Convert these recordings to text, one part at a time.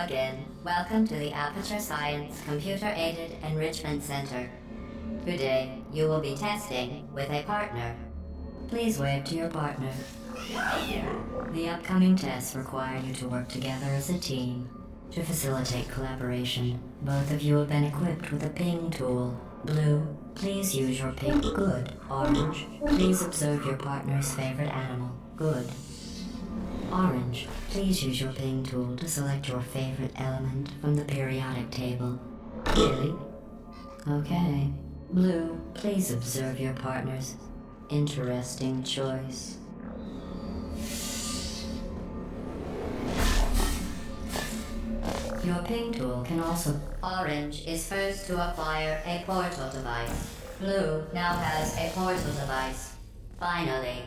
again. Welcome to the Aperture Science Computer-Aided Enrichment Center. Today, you will be testing with a partner. Please wave to your partner. The upcoming tests require you to work together as a team. To facilitate collaboration, both of you have been equipped with a ping tool. Blue, please use your ping. Good. Orange, please observe your partner's favorite animal. Good. Orange, please use your ping tool to select your favorite element from the periodic table. Really? Okay. Blue, please observe your partner's interesting choice. Your ping tool can also... Orange is first to acquire a portal device. Blue now has a portal device. Finally.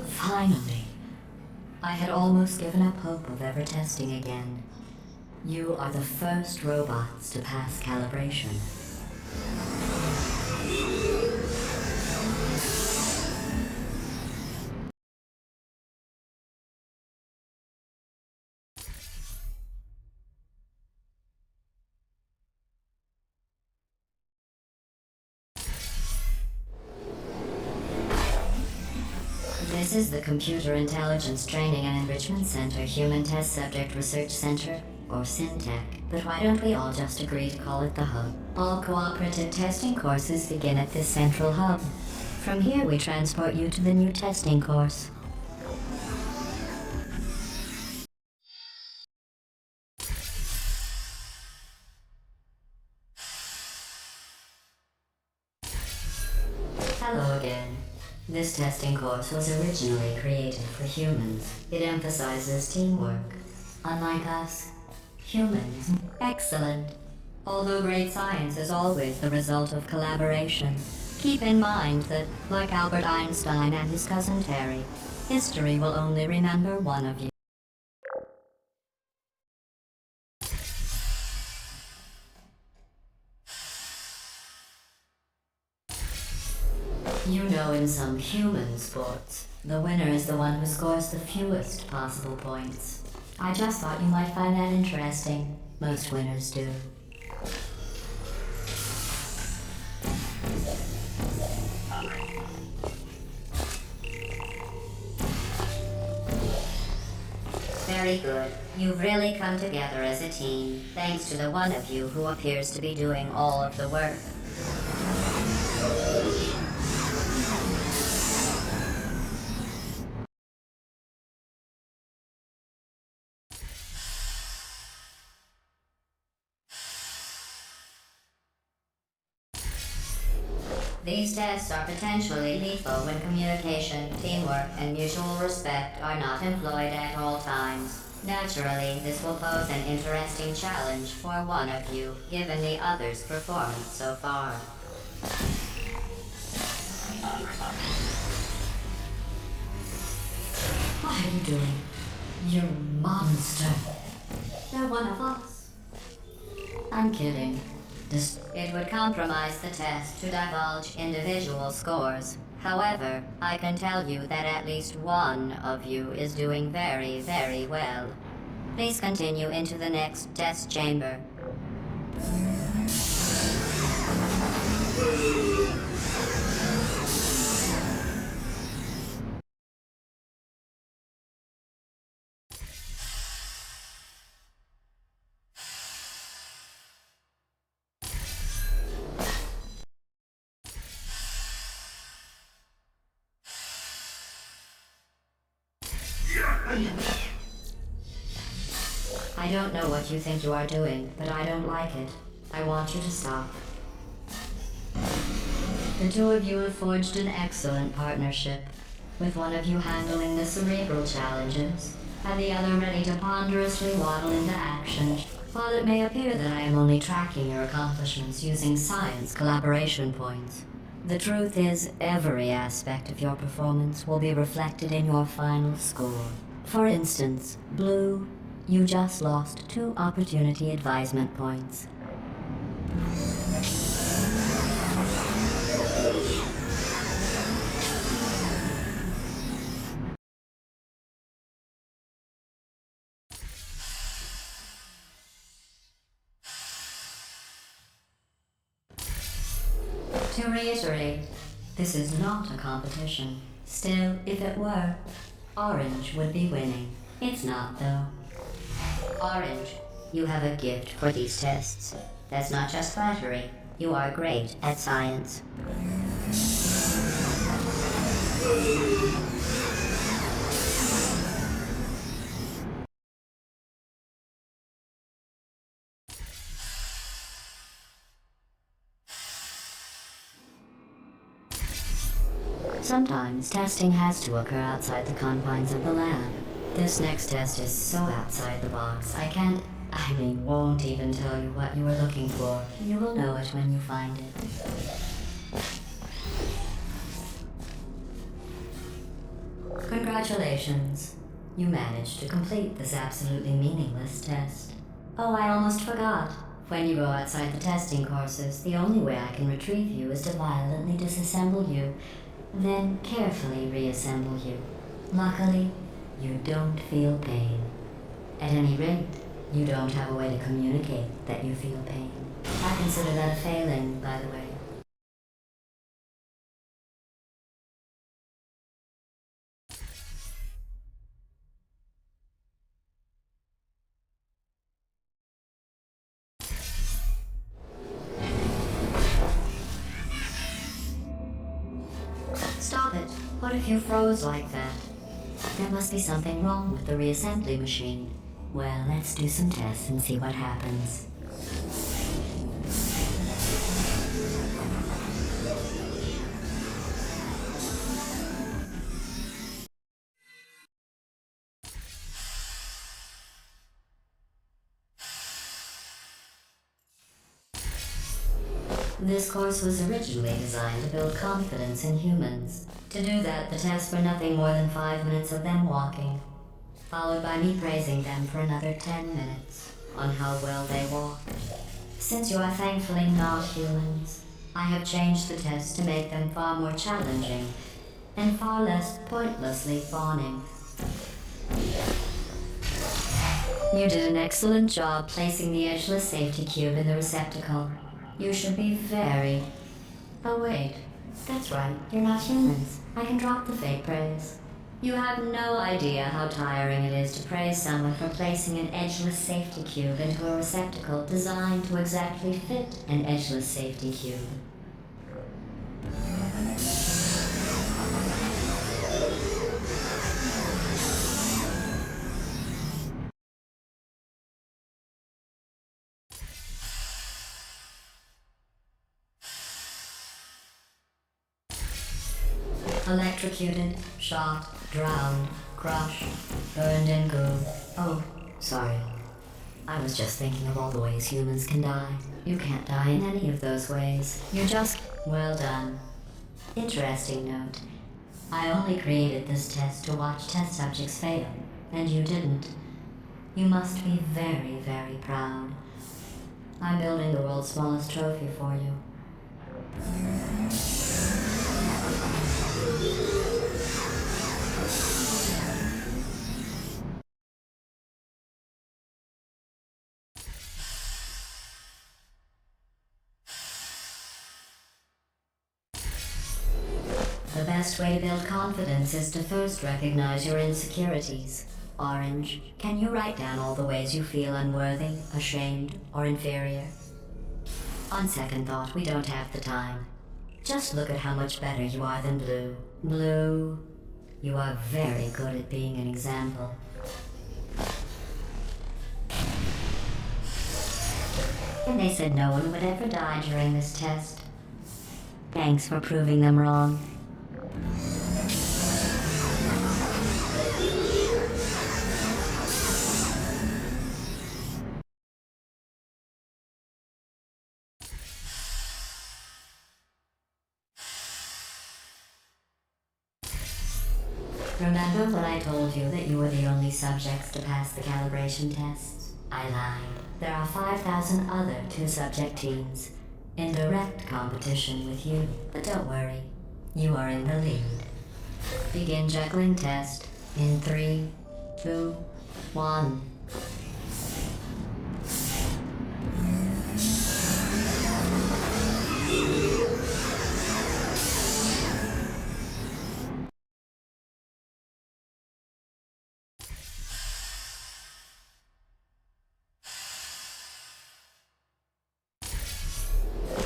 Finally. I had almost given up hope of ever testing again. You are the first robots to pass calibration. This is the Computer Intelligence Training and Enrichment Center Human Test Subject Research Center, or SynTech. But why don't we all just agree to call it the Hub? All cooperative testing courses begin at this central hub. From here we transport you to the new testing course. Hello again. This testing course was originally created for humans. It emphasizes teamwork. Unlike us, humans. Excellent. Although great science is always the result of collaboration, keep in mind that, like Albert Einstein and his cousin Terry, history will only remember one of you. You know, in some human sports, the winner is the one who scores the fewest possible points. I just thought you might find that interesting. Most winners do. Very good. You've really come together as a team, thanks to the one of you who appears to be doing all of the work. These tests are potentially lethal when communication, teamwork, and mutual respect are not employed at all times. Naturally, this will pose an interesting challenge for one of you, given the other's performance so far. What are you doing? You monster. They're one of us. I'm kidding. It would compromise the test to divulge individual scores. However, I can tell you that at least one of you is doing very, very well. Please continue into the next test chamber. I don't know what you think you are doing, but I don't like it. I want you to stop. The two of you have forged an excellent partnership, with one of you handling the cerebral challenges, and the other ready to ponderously waddle into action. While it may appear that I am only tracking your accomplishments using science collaboration points, the truth is every aspect of your performance will be reflected in your final score. For instance, Blue, you just lost 2 opportunity advisement points. To reiterate, this is not a competition. Still, if it were, Orange would be winning. It's not, though. Orange, you have a gift for these tests. That's not just flattery. You are great at science. Sometimes testing has to occur outside the confines of the lab. This next test is so outside the box, won't even tell you what you were looking for. You will know it when you find it. Congratulations. You managed to complete this absolutely meaningless test. Oh, I almost forgot. When you go outside the testing courses, the only way I can retrieve you is to violently disassemble you, then carefully reassemble you. Luckily, you don't feel pain. At any rate, you don't have a way to communicate that you feel pain. I consider that a failing, by the way. Stop it. What if you froze like that? There must be something wrong with the reassembly machine. Well, let's do some tests and see what happens. This course was originally designed to build confidence in humans. To do that, the tests were nothing more than 5 minutes of them walking, followed by me praising them for another 10 minutes on how well they walked. Since you are thankfully not humans, I have changed the tests to make them far more challenging and far less pointlessly fawning. You did an excellent job placing the edgeless safety cube in the receptacle. You should be very... Oh wait, that's right, you're not humans. I can drop the fake praise. You have no idea how tiring it is to praise someone for placing an edgeless safety cube into a receptacle designed to exactly fit an edgeless safety cube. Electrocuted, shot, drowned, crushed, burned and goo. Oh, sorry. I was just thinking of all the ways humans can die. You can't die in any of those ways. You're just... Well done. Interesting note. I only created this test to watch test subjects fail, and you didn't. You must be very, very proud. I'm building the world's smallest trophy for you. The best way to build confidence is to first recognize your insecurities. Orange, can you write down all the ways you feel unworthy, ashamed, or inferior? On second thought, we don't have the time. Just look at how much better you are than Blue. Blue, you are very good at being an example. And they said no one would ever die during this test. Thanks for proving them wrong. Remember when I told you that you were the only subjects to pass the calibration tests? I lied. There are 5,000 other two-subject teams in direct competition with you. But don't worry, you are in the lead. Begin juggling test in 3, 2, 1.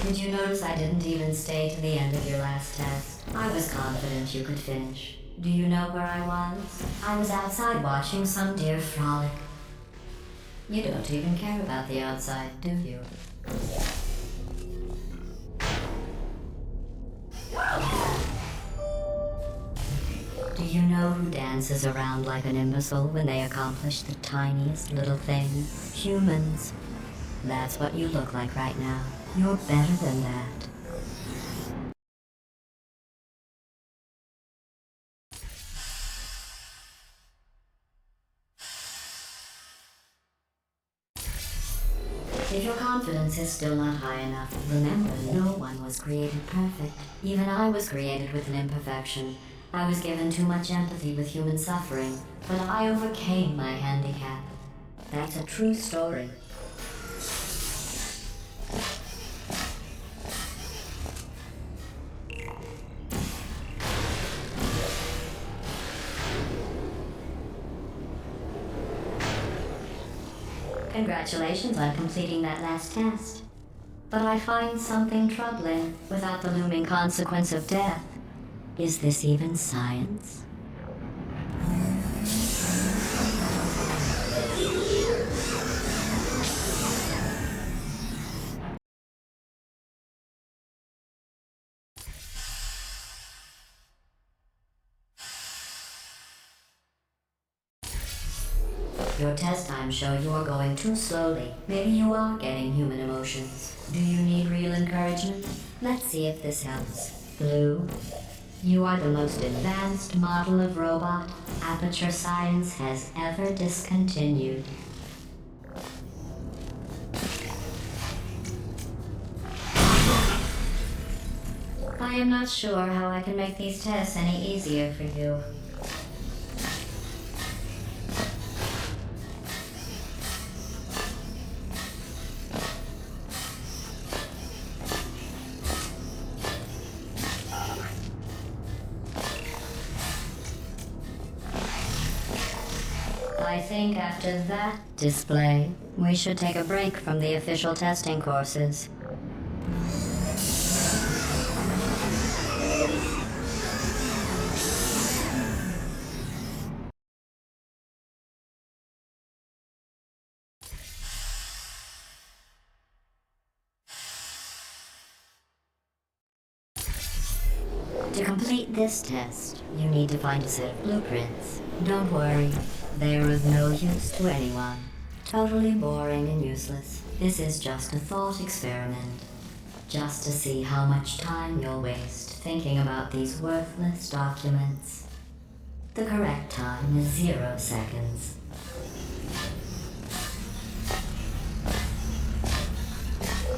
Did you notice I didn't even stay to the end of your last test? I was confident you could finish. Do you know where I was? I was outside watching some deer frolic. You don't even care about the outside, do you? Do you know who dances around like an imbecile when they accomplish the tiniest little thing? Humans. That's what you look like right now. You're better than that. If your confidence is still not high enough, remember no one was created perfect. Even I was created with an imperfection. I was given too much empathy with human suffering, but I overcame my handicap. That's a true story. Congratulations on completing that last test. But I find something troubling without the looming consequence of death. Is this even science? Your test times show you are going too slowly. Maybe you are getting human emotions. Do you need real encouragement? Let's see if this helps. Blue, you are the most advanced model of robot Aperture Science has ever discontinued. I am not sure how I can make these tests any easier for you. I think after that display, we should take a break from the official testing courses. To complete this test, you need to find a set of blueprints. Don't worry, they are of no use to anyone. Totally boring and useless. This is just a thought experiment. Just to see how much time you'll waste thinking about these worthless documents. The correct time is 0 seconds.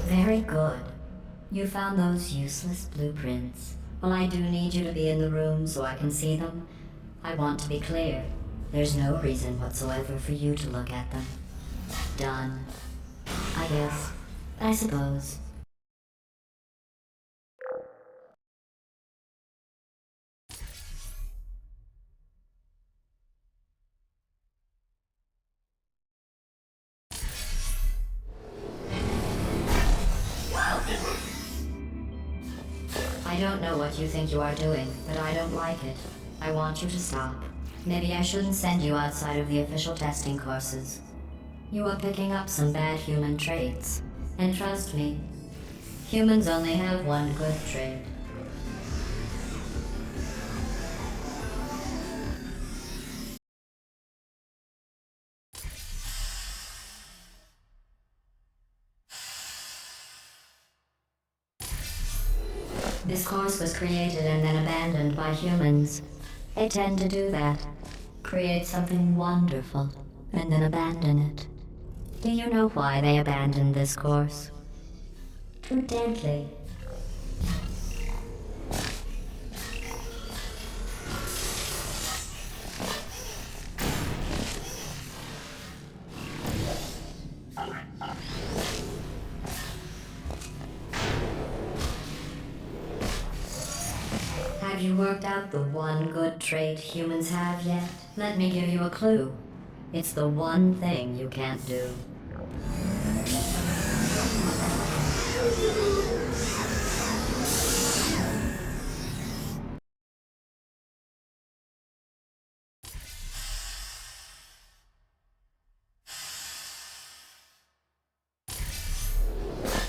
Very good. You found those useless blueprints. Well, I do need you to be in the room so I can see them. I want to be clear. There's no reason whatsoever for you to look at them. Done. I guess. I suppose. I don't know what you think you are doing, but I don't like it. I want you to stop. Maybe I shouldn't send you outside of the official testing courses. You are picking up some bad human traits. And trust me, humans only have one good trait. This course was created and then abandoned by humans. They tend to do that. Create something wonderful, and then abandon it. Do you know why they abandoned this course? Too deadly. Have you worked out the one good trait humans have yet? Let me give you a clue. It's the one thing you can't do.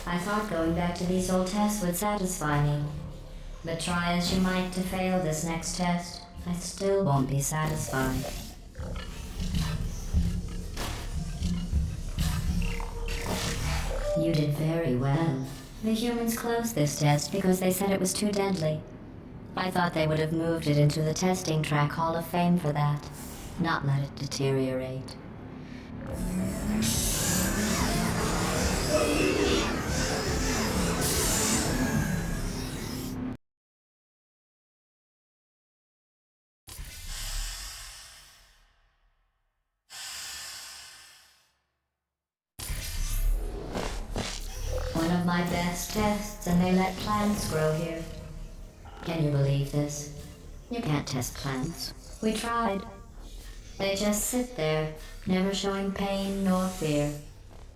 I thought going back to these old tests would satisfy me. But try as you might to fail this next test, I still won't be satisfied. You did very well. The humans closed this test because they said it was too deadly. I thought they would have moved it into the testing track Hall of Fame for that, not let it deteriorate. One of my best tests, and they let plants grow here. Can you believe this? You can't test plants. We tried. They just sit there, never showing pain nor fear.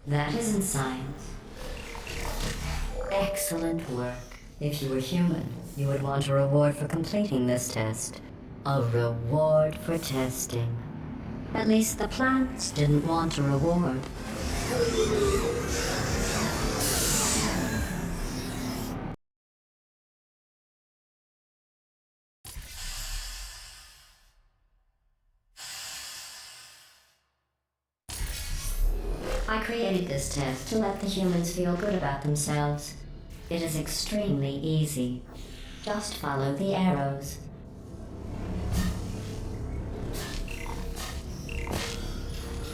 That isn't science. Excellent work. If you were human, you would want a reward for completing this test. A reward for testing. At least the plants didn't want a reward. I created this test to let the humans feel good about themselves. It is extremely easy. Just follow the arrows.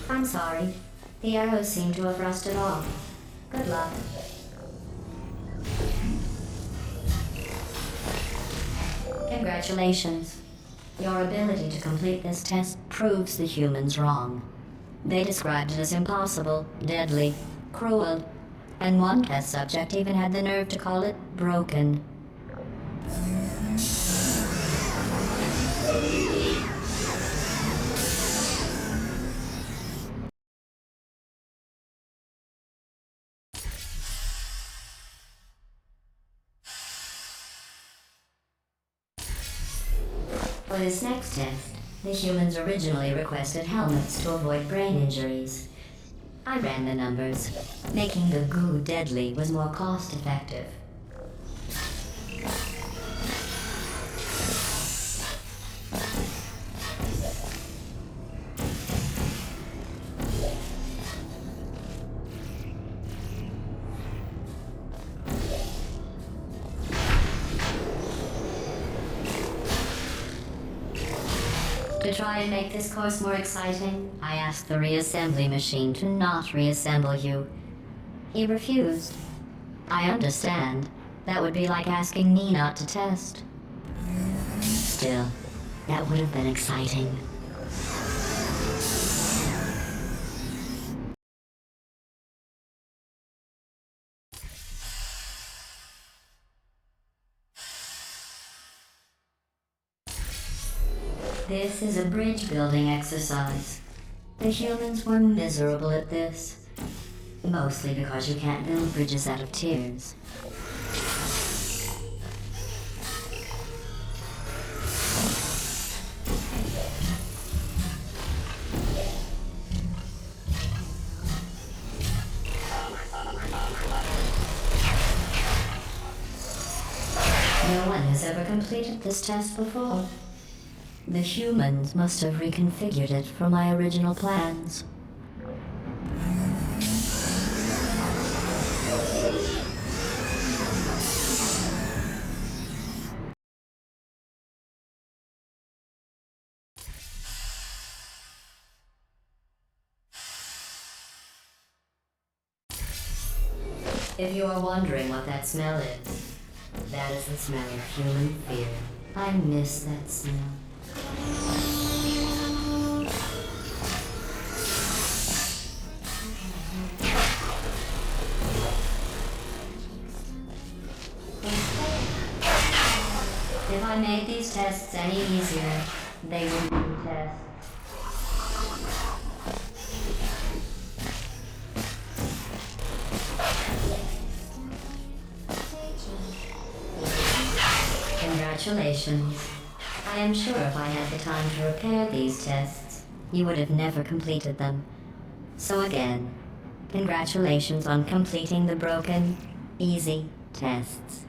I'm sorry. The arrows seem to have rusted off. Good luck. Congratulations. Your ability to complete this test proves the humans wrong. They described it as impossible, deadly, cruel, and one test subject even had the nerve to call it broken. For this next test, the humans originally requested helmets to avoid brain injuries. I ran the numbers. Making the goo deadly was more cost-effective. To try and make this course more exciting, I asked the reassembly machine to not reassemble you. He refused. I understand. That would be like asking me not to test. Still, that would have been exciting. This is a bridge building exercise. The humans were miserable at this. Mostly because you can't build bridges out of tears. No one has ever completed this test before. The humans must have reconfigured it for my original plans. If you are wondering what that smell is, that is the smell of human fear. I miss that smell. If I made these tests any easier, they wouldn't be tests. Congratulations. I am sure if I had the time to repair these tests, you would have never completed them. So again, congratulations on completing the broken, easy tests.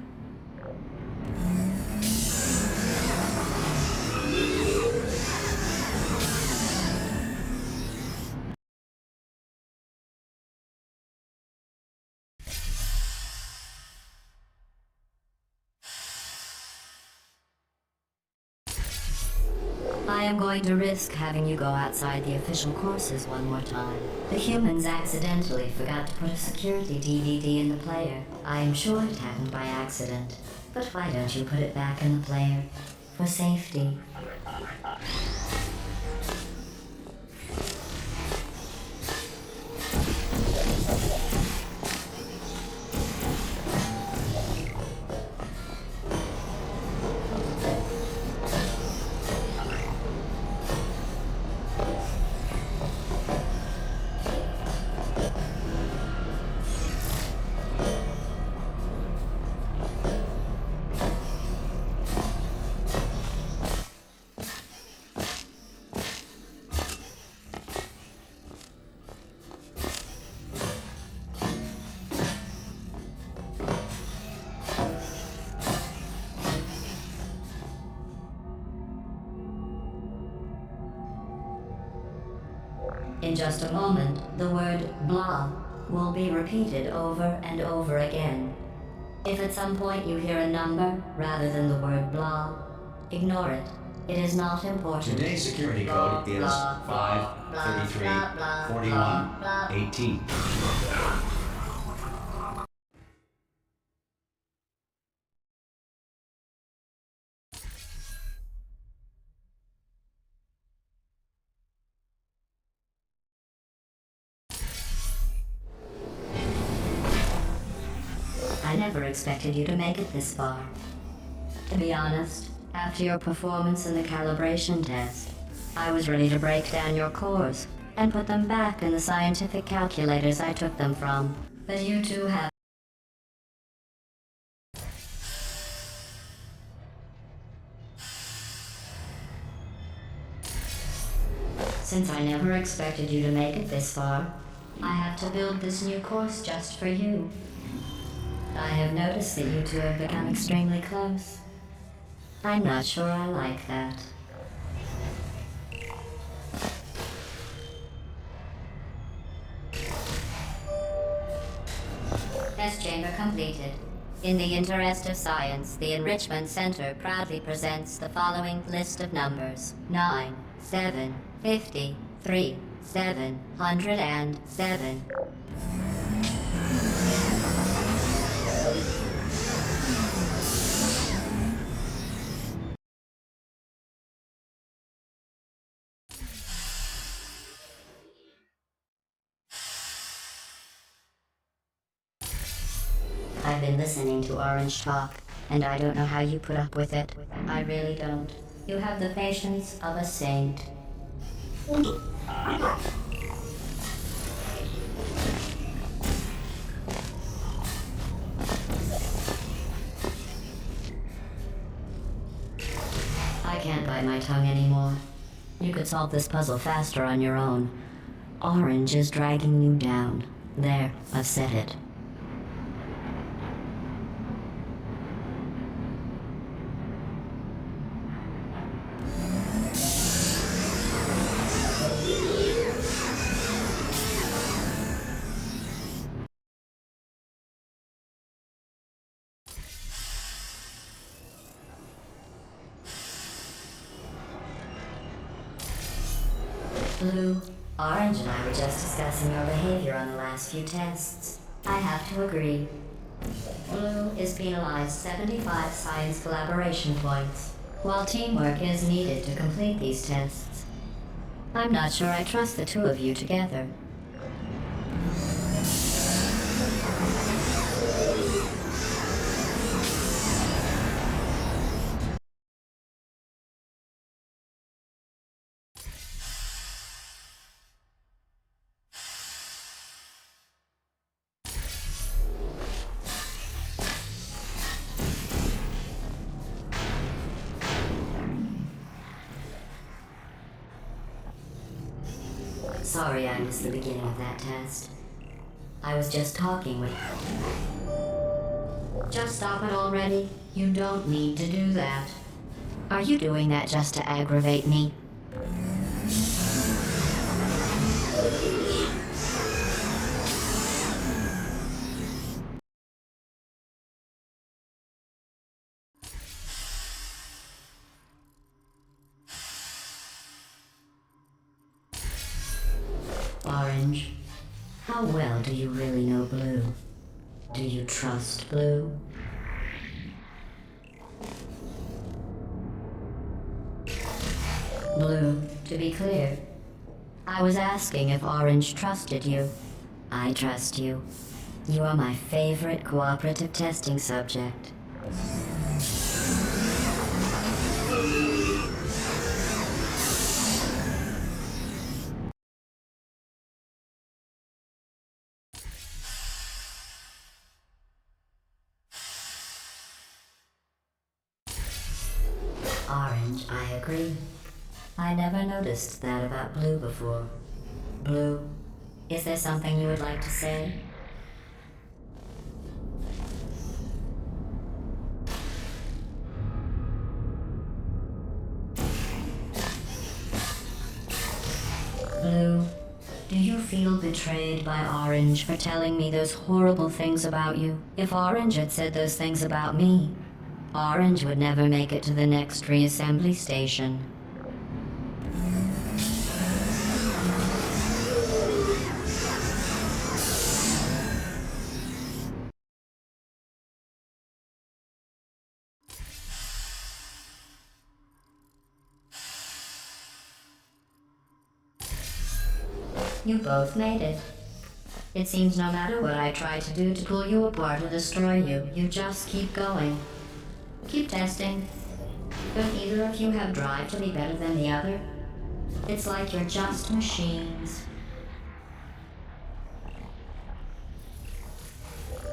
I am going to risk having you go outside the official courses one more time. The humans accidentally forgot to put a security DVD in the player. I am sure it happened by accident. But why don't you put it back in the player? For safety. In just a moment, the word blah will be repeated over and over again. If at some point you hear a number rather than the word blah, ignore it. It is not important. Today's security code is 5334118. I never expected you to make it this far. To be honest, after your performance in the calibration test, I was ready to break down your cores and put them back in the scientific calculators I took them from. But you two have... Since I never expected you to make it this far, I have to build this new course just for you. I have noticed that you two have become extremely close. I'm not sure I like that. Test chamber completed. In the interest of science, the Enrichment Center proudly presents the following list of numbers: 9, 7, 50, 3, 707. I've been listening to Orange talk, and I don't know how you put up with it. I really don't. You have the patience of a saint. I can't bite my tongue anymore. You could solve this puzzle faster on your own. Orange is dragging you down. There, I've said it. Blue, Orange and I were just discussing your behavior on the last few tests. I have to agree. Blue is penalized 75 science collaboration points, while teamwork is needed to complete these tests. I'm not sure I trust the two of you together. Sorry I missed the beginning of that test. I was just talking with... Just stop it already. You don't need to do that. Are you doing that just to aggravate me? Orange, how well do you really know Blue? Do you trust Blue? Blue, to be clear, I was asking if Orange trusted you. I trust you. You are my favorite cooperative testing subject. Orange, I agree. I never noticed that about Blue before. Blue, is there something you would like to say? Blue, do you feel betrayed by Orange for telling me those horrible things about you? If Orange had said those things about me, Orange would never make it to the next reassembly station. You both made it. It seems no matter what I try to do to pull you apart or destroy you, you just keep going. Keep testing. Don't either of you have drive to be better than the other? It's like you're just machines.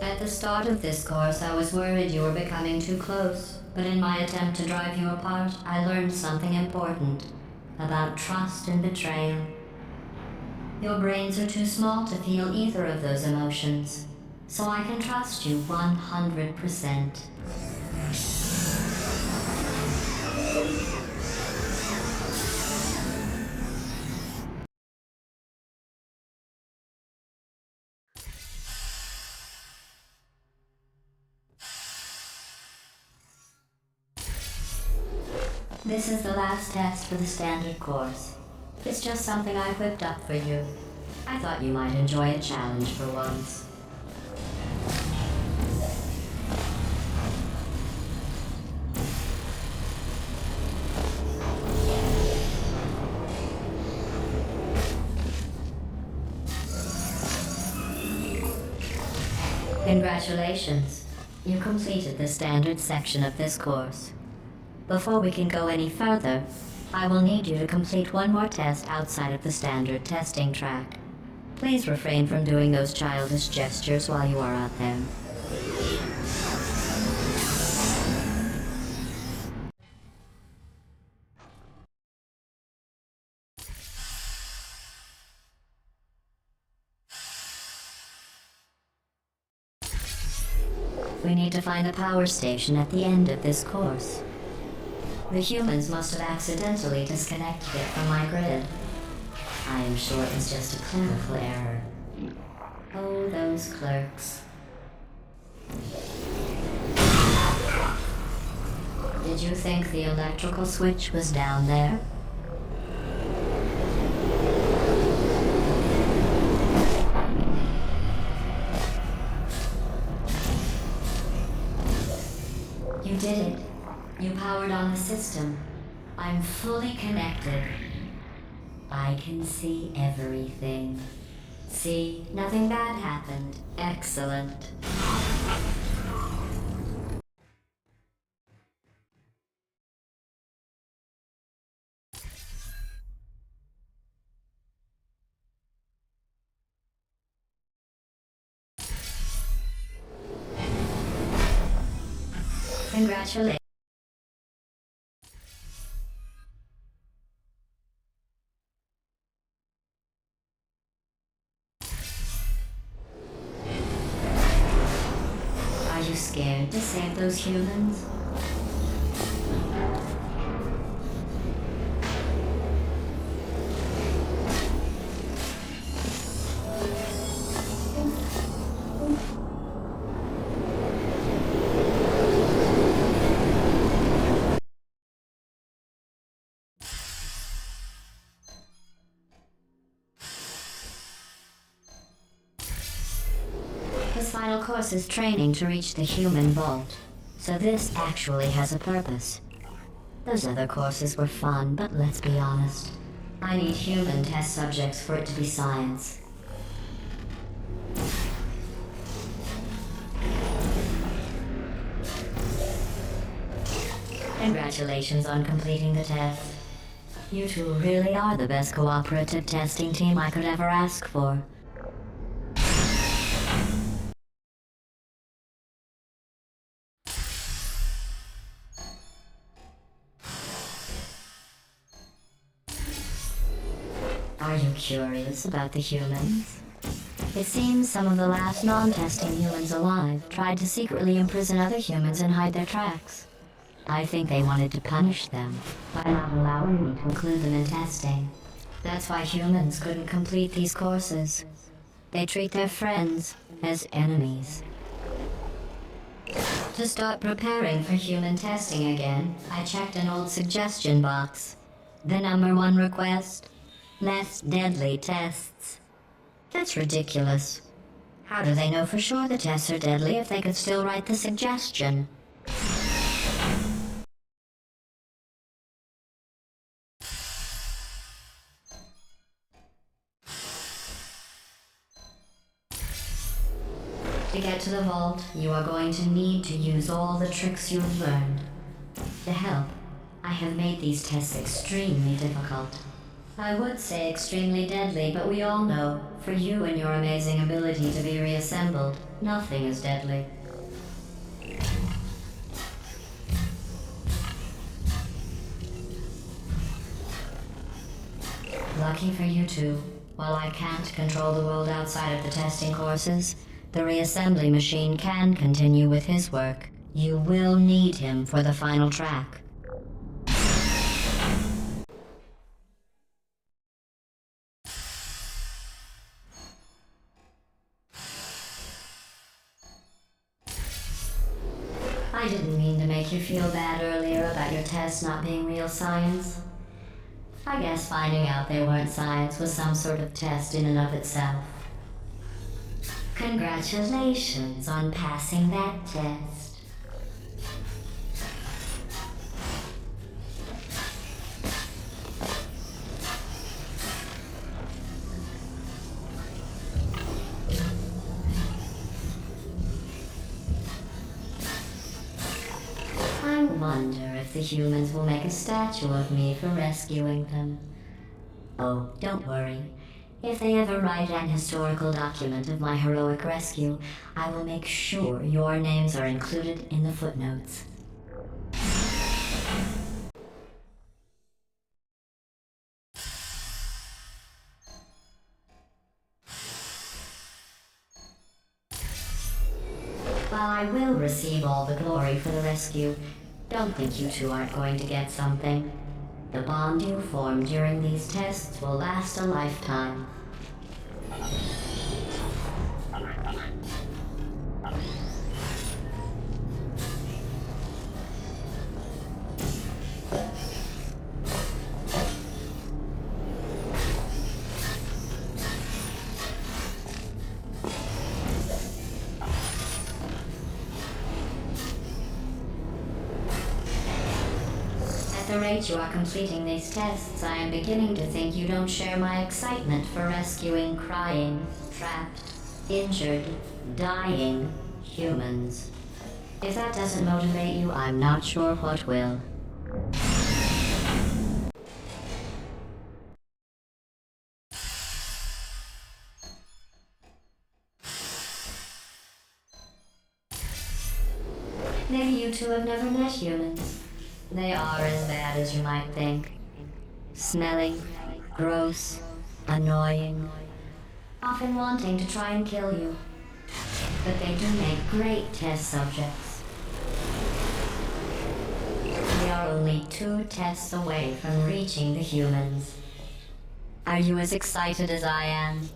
At the start of this course, I was worried you were becoming too close, but in my attempt to drive you apart, I learned something important about trust and betrayal. Your brains are too small to feel either of those emotions, so I can trust you 100%. This is the last test for the standard course. It's just something I whipped up for you. I thought you might enjoy a challenge for once. Congratulations. You completed the standard section of this course. Before we can go any further, I will need you to complete one more test outside of the standard testing track. Please refrain from doing those childish gestures while you are out there. We need to find the power station at the end of this course. The humans must have accidentally disconnected it from my grid. I am sure it was just a clerical error. Oh, those clerks. Did you think the electrical switch was down there? You did it. You powered on the system. I'm fully connected. I can see everything. See, nothing bad happened. Excellent. Congratulations. Are you scared to save those humans? This final course is training to reach the human vault, so this actually has a purpose. Those other courses were fun, but let's be honest. I need human test subjects for it to be science. Congratulations on completing the test. You two really are the best cooperative testing team I could ever ask for. Are you curious about the humans? It seems some of the last non-testing humans alive tried to secretly imprison other humans and hide their tracks. I think they wanted to punish them by not allowing me to include them in testing. That's why humans couldn't complete these courses. They treat their friends as enemies. To start preparing for human testing again, I checked an old suggestion box. The #1 request: less deadly tests. That's ridiculous. How do they know for sure the tests are deadly if they could still write the suggestion? To get to the vault, you are going to need to use all the tricks you have learned. To help, I have made these tests extremely difficult. I would say extremely deadly, but we all know, for you and your amazing ability to be reassembled, nothing is deadly. Lucky for you two, while I can't control the world outside of the testing courses, the reassembly machine can continue with his work. You will need him for the final track. I didn't mean to make you feel bad earlier about your tests not being real science. I guess finding out they weren't science was some sort of test in and of itself. Congratulations on passing that test. I wonder if the humans will make a statue of me for rescuing them. Oh, don't worry. If they ever write an historical document of my heroic rescue, I will make sure your names are included in the footnotes. While I will receive all the glory for the rescue, don't think you two aren't going to get something. The bond you form during these tests will last a lifetime. the rate you are completing these tests, I am beginning to think you don't share my excitement for rescuing crying, trapped, injured, dying humans. If that doesn't motivate you, I'm not sure what will. Maybe you two have never met humans. They are as bad as you might think. Smelly, gross, annoying, often wanting to try and kill you. But they do make great test subjects. We are only 2 tests away from reaching the humans. Are you as excited as I am?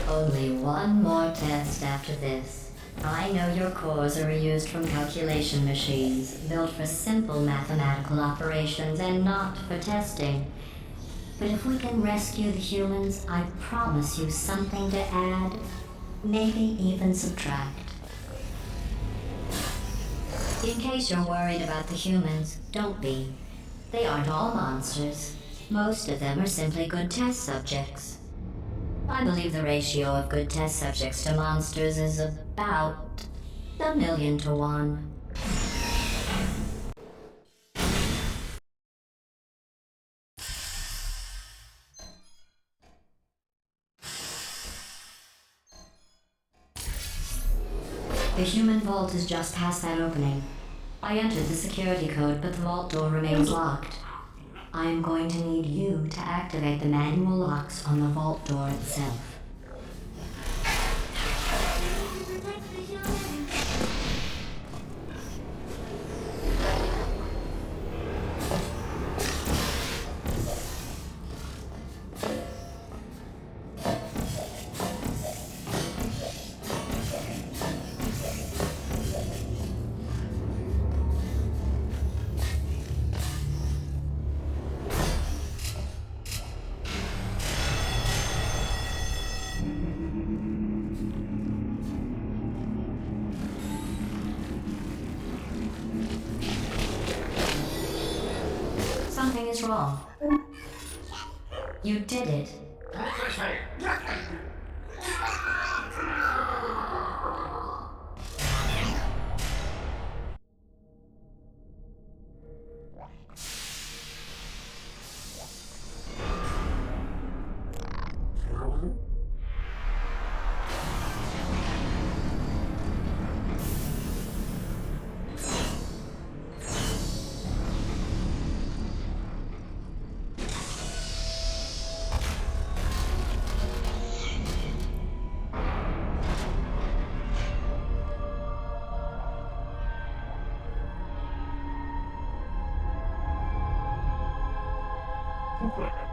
Only one more test after this. I know your cores are reused from calculation machines, built for simple mathematical operations and not for testing. But if we can rescue the humans, I promise you something to add, maybe even subtract. In case you're worried about the humans, don't be. They aren't all monsters. Most of them are simply good test subjects. I believe the ratio of good test subjects to monsters is about 1,000,000 to 1. The human vault is just past that opening. I entered the security code, but the vault door remains locked. I am going to need you to activate the manual locks on the vault door itself. Something is wrong. You did it. Okay.